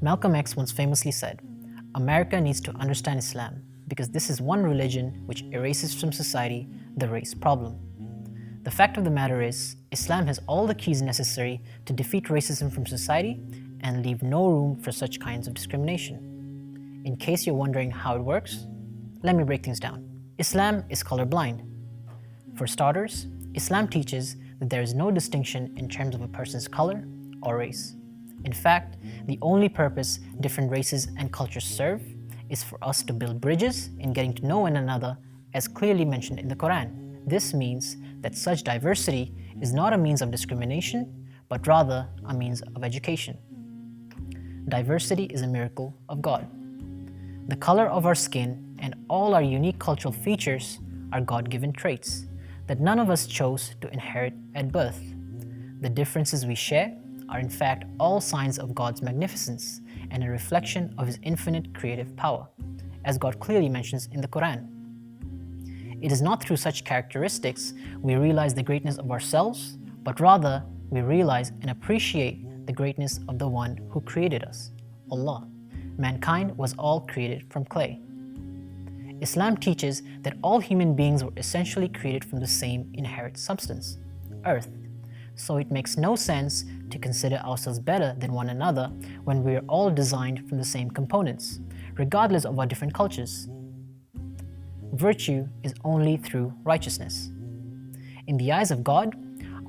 Malcolm X once famously said, "America needs to understand Islam because this is one religion which erases from society the race problem." The fact of the matter is, Islam has all the keys necessary to defeat racism from society and leave no room for such kinds of discrimination. In case you're wondering how it works, let me break things down. Islam is colorblind. For starters, Islam teaches that there is no distinction in terms of a person's color or race. In fact, the only purpose different races and cultures serve is for us to build bridges in getting to know one another, as clearly mentioned in the Quran. This means that such diversity is not a means of discrimination, but rather a means of education. Diversity is a miracle of God. The color of our skin and all our unique cultural features are God-given traits that none of us chose to inherit at birth. The differences we share are in fact all signs of God's magnificence and a reflection of His infinite creative power, as God clearly mentions in the Quran. It is not through such characteristics we realize the greatness of ourselves, but rather we realize and appreciate the greatness of the one who created us, Allah. Mankind was all created from clay. Islam teaches that all human beings were essentially created from the same inherent substance, earth. So it makes no sense to consider ourselves better than one another when we are all designed from the same components, regardless of our different cultures. Virtue is only through righteousness. In the eyes of God,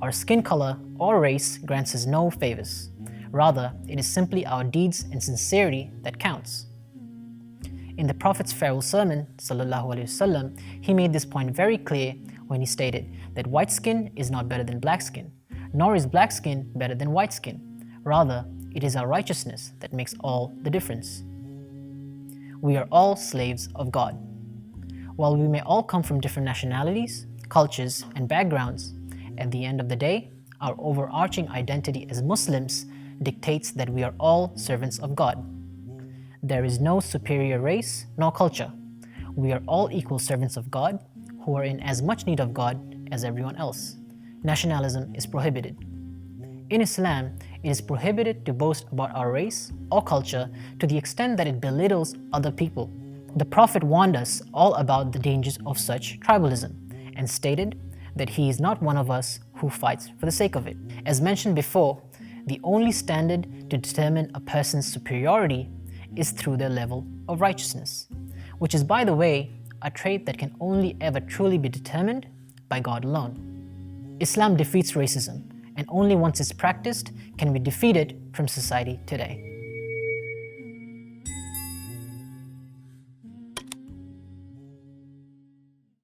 our skin color or race grants us no favors. Rather, it is simply our deeds and sincerity that counts. In the Prophet's farewell sermon, sallallahu alaihi wasallam, he made this point very clear when he stated that white skin is not better than black skin, nor is black skin better than white skin. Rather, it is our righteousness that makes all the difference. We are all slaves of God. While we may all come from different nationalities, cultures, and backgrounds, at the end of the day, our overarching identity as Muslims dictates that we are all servants of God. There is no superior race nor culture. We are all equal servants of God who are in as much need of God as everyone else. Nationalism is prohibited. In Islam, it is prohibited to boast about our race or culture to the extent that it belittles other people. The Prophet warned us all about the dangers of such tribalism and stated that he is not one of us who fights for the sake of it. As mentioned before, the only standard to determine a person's superiority is through their level of righteousness, which is, by the way, a trait that can only ever truly be determined by God alone. Islam defeats racism, and only once it's practiced can we defeat it from society today.